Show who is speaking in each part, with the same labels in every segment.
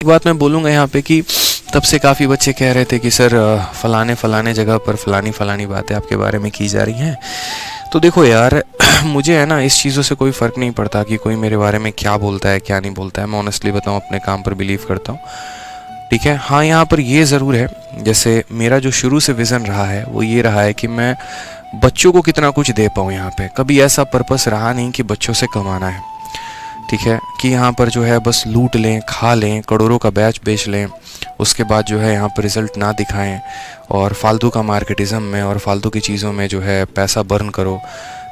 Speaker 1: बात मैं बोलूँगा यहाँ पे कि तब से काफ़ी बच्चे कह रहे थे कि सर फलाने जगह पर फलानी बातें आपके बारे में की जा रही हैं। तो देखो यार मुझे है ना इस चीज़ों से कोई फ़र्क नहीं पड़ता कि कोई मेरे बारे में क्या बोलता है क्या नहीं बोलता है। मैं ऑनेस्टली बताऊँ अपने काम पर बिलीव करता हूँ, ठीक है। हाँ, यहाँ पर ये ज़रूर है, जैसे मेरा जो शुरू से विज़न रहा है वो ये रहा है कि मैं बच्चों को कितना कुछ दे पाऊँ। यहाँ पे कभी ऐसा पर्पस रहा नहीं कि बच्चों से कमाना है, ठीक है, कि यहाँ पर जो है बस लूट लें, खा लें, करोड़ों का बैच बेच लें, उसके बाद जो है यहाँ पर रिज़ल्ट ना दिखाएं और फालतू का मार्केटिज़म में और फालतू की चीज़ों में जो है पैसा बर्न करो,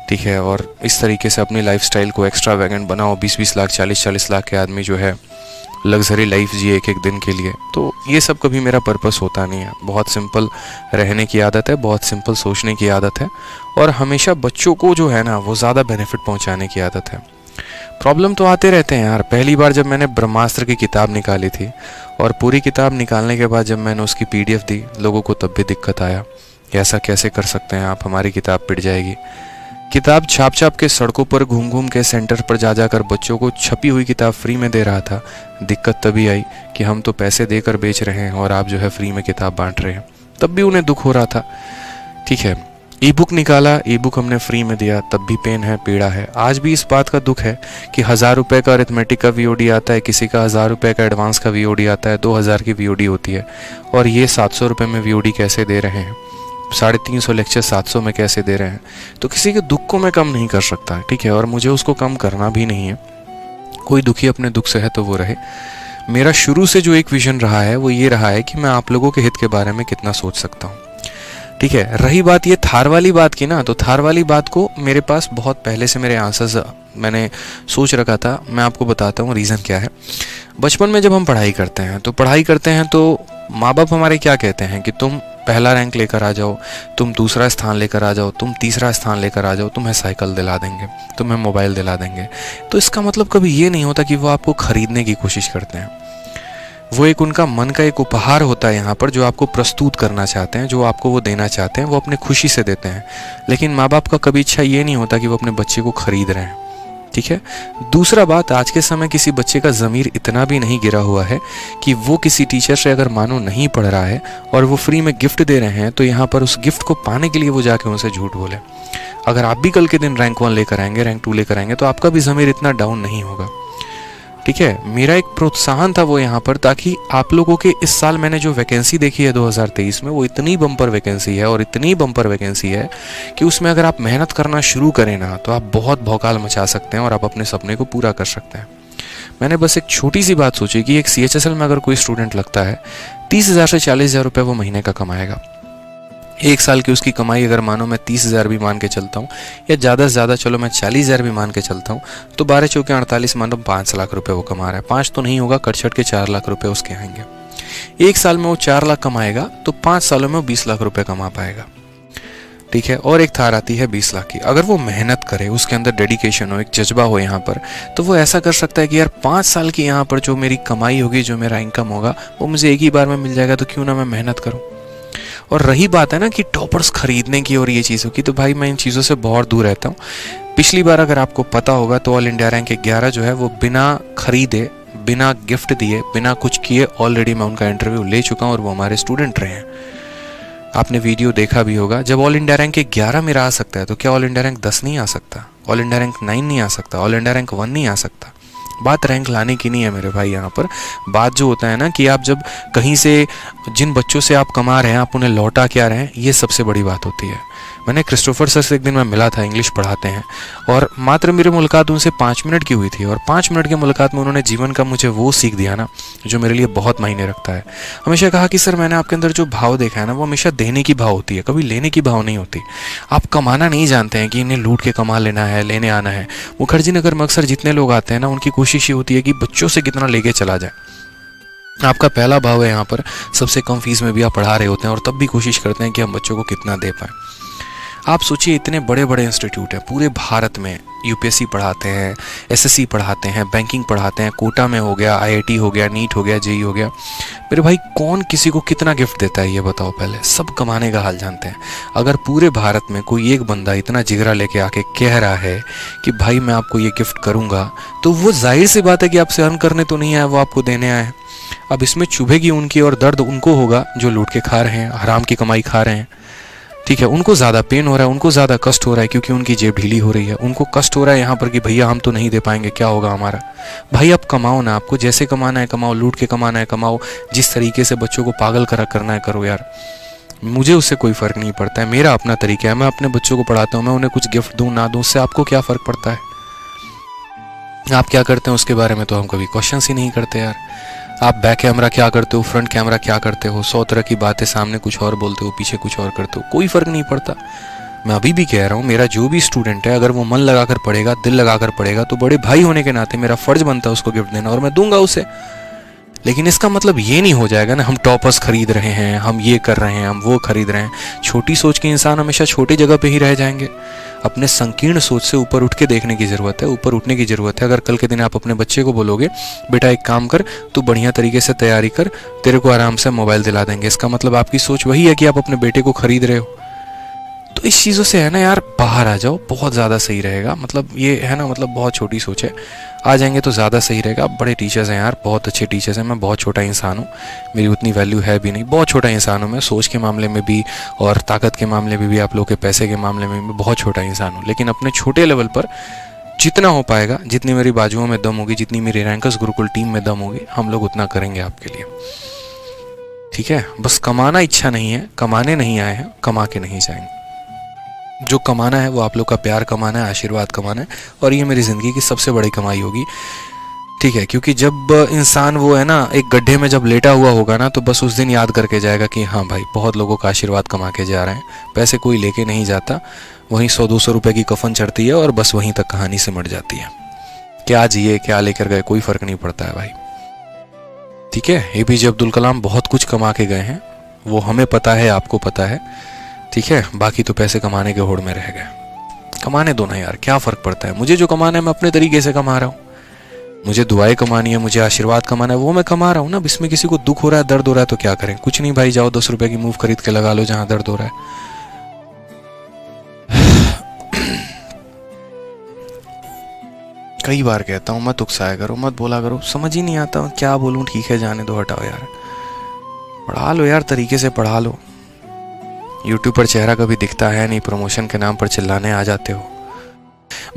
Speaker 1: ठीक है, और इस तरीके से अपनी लाइफस्टाइल को एक्स्ट्रावैगेंट बनाओ। 20-20 लाख 40-40 लाख के आदमी जो है लग्जरी लाइफ जिए एक दिन के लिए। तो ये सब कभी मेरा पर्पस होता नहीं है। बहुत सिंपल रहने की आदत है, बहुत सिंपल सोचने की आदत है, और हमेशा बच्चों को जो है ना वो ज़्यादा बेनिफिट पहुंचाने की आदत है। प्रॉब्लम तो आते रहते हैं यार। पहली बार जब मैंने ब्रह्मास्त्र की किताब निकाली थी और पूरी किताब निकालने के बाद जब मैंने उसकी PDF दी, लोगों को तब भी दिक्कत आया कि ऐसा कैसे कर सकते हैं आप, हमारी किताब पिट जाएगी। किताब छाप के सड़कों पर घूम के सेंटर पर जाकर बच्चों को छपी हुई किताब फ्री में दे रहा था। दिक्कत तभी आई कि हम तो पैसे देकर बेच रहे हैं और आप जो है फ्री में किताब बांट रहे हैं। तब भी उन्हें दुख हो रहा था, ठीक है। ई बुक निकाला, ई बुक हमने फ्री में दिया, तब भी पेन है, पीड़ा है। आज भी इस बात का दुख है कि 1000 रुपये का अरिथमेटिक का VOD आता है, किसी का 1000 रुपये का एडवांस का VOD आता है, 2000 की VOD होती है, और ये 700 रुपये में VOD कैसे दे रहे हैं, 350 लेक्चर 700 में कैसे दे रहे हैं। तो किसी के दुख को मैं कम नहीं कर सकता, ठीक है, और मुझे उसको कम करना भी नहीं है। कोई दुखी अपने दुख से है तो वो रहे। मेरा शुरू से जो एक विजन रहा है वो ये रहा है कि मैं आप लोगों के हित के बारे में कितना सोच सकता हूँ, ठीक है। रही बात ये थार वाली बात की ना, तो थार वाली बात को मेरे पास बहुत पहले से मेरे आंसर्स मैंने सोच रखा था। मैं आपको बताता हूँ रीज़न क्या है। बचपन में जब हम पढ़ाई करते हैं तो माँ बाप हमारे क्या कहते हैं कि तुम पहला रैंक लेकर आ जाओ, तुम दूसरा स्थान लेकर आ जाओ, तुम तीसरा स्थान लेकर आ जाओ, तुम्हें साइकिल दिला देंगे, तुम्हें मोबाइल दिला देंगे। तो इसका मतलब कभी ये नहीं होता कि वो आपको खरीदने की कोशिश करते हैं। वो एक उनका मन का एक उपहार होता है यहाँ पर, जो आपको प्रस्तुत करना चाहते हैं, जो आपको वो देना चाहते हैं, वो अपने खुशी से देते हैं। लेकिन माँ बाप का कभी इच्छा ये नहीं होता कि वो अपने बच्चे को खरीद रहे हैं, ठीक है। दूसरा बात, आज के समय किसी बच्चे का ज़मीर इतना भी नहीं गिरा हुआ है कि वो किसी टीचर से अगर मानो नहीं पढ़ रहा है और वो फ्री में गिफ्ट दे रहे हैं, तो यहाँ पर उस गिफ्ट को पाने के लिए वो जाके उनसे झूठ बोले। अगर आप भी कल के दिन रैंक 1 लेकर आएंगे, रैंक 2 लेकर आएंगे, तो आपका भी ज़मीर इतना डाउन नहीं होगा, ठीक है। मेरा एक प्रोत्साहन था वो यहाँ पर, ताकि आप लोगों के इस साल मैंने जो वैकेंसी देखी है 2023 में, वो इतनी बम्पर वैकेंसी है और इतनी बम्पर वैकेंसी है कि उसमें अगर आप मेहनत करना शुरू करें ना, तो आप बहुत भौकाल मचा सकते हैं और आप अपने सपने को पूरा कर सकते हैं। मैंने बस एक छोटी सी बात सोची कि एक CHSL में अगर कोई स्टूडेंट लगता है, 30,000 से 40,000 रुपये वो महीने का कमाएगा। एक साल की उसकी कमाई अगर मानो मैं 30,000 भी मान के चलता हूँ, या ज़्यादा से ज़्यादा चलो मैं 40,000 भी मान के चलता हूँ, तो 12 चौके 48 मानो 5 लाख रुपए वो कमा रहा है। 5 तो नहीं होगा, कट के 4 लाख रुपए उसके आएंगे। एक साल में वो 4 लाख कमाएगा तो 5 सालों में वो 20 लाख रुपए कमा पाएगा, ठीक है। और एक थार आती है 20 लाख की। अगर वो मेहनत करे, उसके अंदर डेडिकेशन हो, एक जज्बा हो यहाँ पर, तो वो ऐसा कर सकता है कि यार 5 साल की यहाँ पर जो मेरी कमाई होगी, जो मेरा इनकम होगा, वो मुझे एक ही बार में मिल जाएगा, तो क्यों ना मैं मेहनत करूँ। और रही बात है ना कि टॉपर्स खरीदने की और ये चीज़ों की, तो भाई मैं इन चीज़ों से बहुत दूर रहता हूँ। पिछली बार अगर आपको पता होगा तो ऑल इंडिया रैंक 11 जो है वो बिना खरीदे, बिना गिफ्ट दिए, बिना कुछ किए ऑलरेडी मैं उनका इंटरव्यू ले चुका हूँ और वो हमारे स्टूडेंट रहे हैं। आपने वीडियो देखा भी होगा। जब ऑल इंडिया रैंक 11 मेरा आ सकता है, तो क्या ऑल इंडिया रैंक 10 नहीं आ सकता? ऑल इंडिया रैंक 9 नहीं आ सकता? ऑल इंडिया रैंक 1 नहीं आ सकता? बात रैंक लाने की नहीं है मेरे भाई। यहाँ पर बात जो होता है ना कि आप जब कहीं से, जिन बच्चों से आप कमा रहे हैं, आप उन्हें लौटा क्या रहे हैं, ये सबसे बड़ी बात होती है। मैंने क्रिस्टोफर सर से एक दिन मैं मिला था, इंग्लिश पढ़ाते हैं, और मात्र मेरी मुलाकात उनसे 5 मिनट की हुई थी, और 5 मिनट की मुलाकात में उन्होंने जीवन का मुझे वो सीख दिया ना, जो मेरे लिए बहुत मायने रखता है। हमेशा कहा कि सर मैंने आपके अंदर जो भाव देखा है ना, वो हमेशा देने की भाव होती है, कभी लेने की भाव नहीं होती। आप कमाना नहीं जानते हैं कि इन्हें लूट के कमा लेना है, लेने आना है। मुखर्जी नगर में अक्सर जितने लोग आते हैं ना, उनकी कोशिश ये होती है कि बच्चों से कितना लेके चला जाए। आपका पहला भाव है यहाँ पर, सबसे कम फीस में भी आप पढ़ा रहे होते हैं, और तब भी कोशिश करते हैं कि हम बच्चों को कितना दे पाएँ। आप सोचिए, इतने बड़े बड़े इंस्टीट्यूट हैं पूरे भारत में, UPSC पढ़ाते हैं, SSC पढ़ाते हैं, बैंकिंग पढ़ाते हैं, कोटा में हो गया, IIT हो गया, नीट हो गया, JEE हो गया। मेरे भाई कौन किसी को कितना गिफ्ट देता है ये बताओ पहले। सब कमाने का हाल जानते हैं। अगर पूरे भारत में कोई एक बंदा इतना जिगरा लेके आके कह रहा है कि भाई मैं आपको ये गिफ्ट करूँगा, तो वो जाहिर सी बात है कि आपसे अर्न करने तो नहीं आया, वो आपको देने आया है। अब इसमें चुभेगी उनकी और दर्द उनको होगा जो लूट के खा रहे हैं, हराम की कमाई खा रहे हैं, ठीक है। उनको ज़्यादा पेन हो रहा है, उनको ज़्यादा कष्ट हो रहा है क्योंकि उनकी जेब ढीली हो रही है। उनको कष्ट हो रहा है यहाँ पर कि भैया हम तो नहीं दे पाएंगे, क्या होगा हमारा। भाई अब कमाओ ना, आपको जैसे कमाना है कमाओ, लूट के कमाना है कमाओ, जिस तरीके से बच्चों को पागल करना है करो यार, मुझे उससे कोई फ़र्क नहीं पड़ता है। मेरा अपना तरीका है, मैं अपने बच्चों को पढ़ाता हूँ, मैं उन्हें कुछ गिफ्ट दूँ ना दूँ, उससे आपको क्या फ़र्क पड़ता है। आप क्या करते हैं उसके बारे में तो हम कभी क्वेश्चन ही नहीं करते यार। आप बैक कैमरा क्या करते हो, फ्रंट कैमरा क्या करते हो, 100 तरह की बातें, सामने कुछ और बोलते हो, पीछे कुछ और करते हो, कोई फ़र्क नहीं पड़ता। मैं अभी भी कह रहा हूँ, मेरा जो भी स्टूडेंट है अगर वो मन लगाकर पढ़ेगा, दिल लगाकर पढ़ेगा, तो बड़े भाई होने के नाते मेरा फ़र्ज बनता है उसको गिफ्ट देना, और मैं दूंगा उसे। लेकिन इसका मतलब ये नहीं हो जाएगा ना हम टॉपर्स खरीद रहे हैं, हम ये कर रहे हैं, हम वो खरीद रहे हैं। छोटी सोच के इंसान हमेशा छोटी जगह पे ही रह जाएंगे। अपने संकीर्ण सोच से ऊपर उठ के देखने की ज़रूरत है, ऊपर उठने की ज़रूरत है। अगर कल के दिन आप अपने बच्चे को बोलोगे बेटा एक काम कर, तू बढ़िया तरीके से तैयारी कर, तेरे को आराम से मोबाइल दिला देंगे, इसका मतलब आपकी सोच वही है कि आप अपने बेटे को खरीद रहे हो। तो इस चीज़ों से है ना यार बाहर आ जाओ, बहुत ज़्यादा सही रहेगा। मतलब ये है ना, मतलब बहुत छोटी सोच है, आ जाएंगे तो ज़्यादा सही रहेगा। आप बड़े टीचर्स हैं यार, बहुत अच्छे टीचर्स हैं, मैं बहुत छोटा इंसान हूँ, मेरी उतनी वैल्यू है भी नहीं, बहुत छोटा इंसान हूँ मैं, सोच के मामले में भी और ताकत के मामले में भी, आप लोग के पैसे के मामले में भी बहुत छोटा इंसान हूँ। लेकिन अपने छोटे लेवल पर जितना हो पाएगा, जितनी मेरी बाजुओं में दम होगी, जितनी मेरी रैंकर्स गुरुकुल टीम में दम होगी, हम लोग उतना करेंगे आपके लिए, ठीक है। बस कमाना इच्छा नहीं है, कमाने नहीं आए हैं, कमा के नहीं जाएंगे। जो कमाना है वो आप लोग का प्यार कमाना है, आशीर्वाद कमाना है, और ये मेरी ज़िंदगी की सबसे बड़ी कमाई होगी, ठीक है। क्योंकि जब इंसान वो है ना एक गड्ढे में जब लेटा हुआ होगा ना, तो बस उस दिन याद करके जाएगा कि हाँ भाई बहुत लोगों का आशीर्वाद कमा के जा रहे हैं, पैसे कोई लेके नहीं जाता, वहीं 100-200 रुपये की कफन चढ़ती है और बस वहीं तक कहानी सिमट जाती है। क्या जिए क्या लेकर गए कोई फ़र्क नहीं पड़ता है भाई, ठीक है। APJ अब्दुल कलाम बहुत कुछ कमा के गए हैं, वो हमें पता है, आपको पता है, ठीक है। बाकी तो पैसे कमाने के होड़ में रह गए। कमाने दो ना यार, क्या फ़र्क पड़ता है। मुझे जो कमाना है मैं अपने तरीके से कमा रहा हूँ, मुझे दुआएं कमानी है, मुझे आशीर्वाद कमाना है, वो मैं कमा रहा हूँ ना। अब इसमें किसी को दुख हो रहा है, दर्द हो रहा है तो क्या करें, कुछ नहीं भाई, जाओ 10 रुपए की मूव खरीद के लगा लो जहां दर्द हो रहा है। कई बार कहता हूँ मत उकसाया करो, मत बोला करो, समझ ही नहीं आता क्या बोलूँ, ठीक है जाने दो, हटाओ यार, पढ़ा लो यार, तरीके से पढ़ा लो। यूट्यूब पर चेहरा कभी दिखता है नहीं, प्रमोशन के नाम पर चिल्लाने आ जाते हो।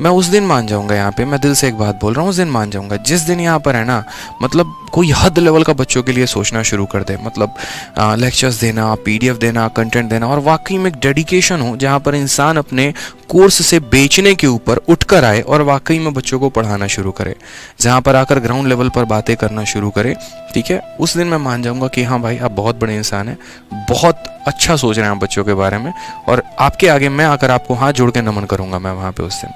Speaker 1: मैं उस दिन मान जाऊंगा, यहाँ पे मैं दिल से एक बात बोल रहा हूँ, उस दिन मान जाऊंगा जिस दिन यहाँ पर है ना, मतलब कोई हद लेवल का बच्चों के लिए सोचना शुरू कर दे, मतलब लेक्चर्स देना, PDF देना, कंटेंट देना, और वाकई में एक डेडिकेशन हो जहाँ पर इंसान अपने कोर्स से बेचने के ऊपर उठकर आए और वाकई में बच्चों को पढ़ाना शुरू करे, जहाँ पर आकर ग्राउंड लेवल पर बातें करना शुरू करे, ठीक है। उस दिन मैं मान जाऊंगा कि हाँ भाई आप बहुत बड़े इंसान हैं, बहुत अच्छा सोच रहे हैं आप बच्चों के बारे में, और आपके आगे मैं आकर आपको हाथ जोड़ के नमन करूंगा मैं वहाँ पे उस दिन।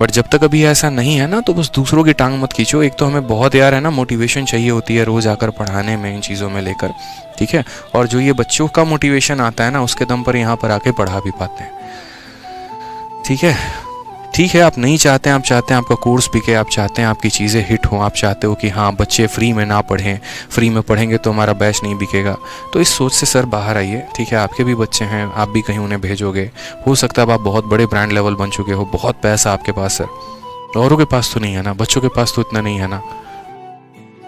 Speaker 1: बट जब तक अभी ऐसा नहीं है ना, तो बस दूसरों की टांग मत खींचो। एक तो हमें बहुत यार है ना मोटिवेशन चाहिए होती है रोज़ आकर पढ़ाने में, इन चीज़ों में लेकर, ठीक है। और जो ये बच्चों का मोटिवेशन आता है ना, उसके दम पर यहाँ पर आके पढ़ा भी पाते हैं, ठीक है। ठीक है, आप नहीं चाहते हैं, आप चाहते हैं आपका कोर्स बिके, आप चाहते हैं आपकी चीज़ें हिट हों, आप चाहते हो कि हाँ बच्चे फ्री में ना पढ़ें, फ्री में पढ़ेंगे तो हमारा बैच नहीं बिकेगा, तो इस सोच से सर बाहर आइए, ठीक है। आपके भी बच्चे हैं, आप भी कहीं उन्हें भेजोगे, हो सकता है आप बहुत बड़े ब्रांड लेवल बन चुके हो, बहुत पैसा आपके पास है, औरों के पास तो नहीं है ना, बच्चों के पास तो इतना नहीं है ना,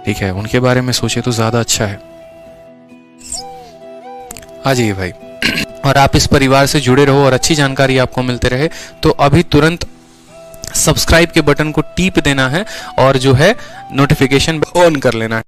Speaker 1: ठीक है। उनके बारे में सोचे तो ज़्यादा अच्छा है। आ जाइए भाई, और आप इस परिवार से जुड़े रहो और अच्छी जानकारी आपको मिलते रहे, तो अभी तुरंत सब्सक्राइब के बटन को टीप देना है और जो है नोटिफिकेशन ऑन कर लेना है।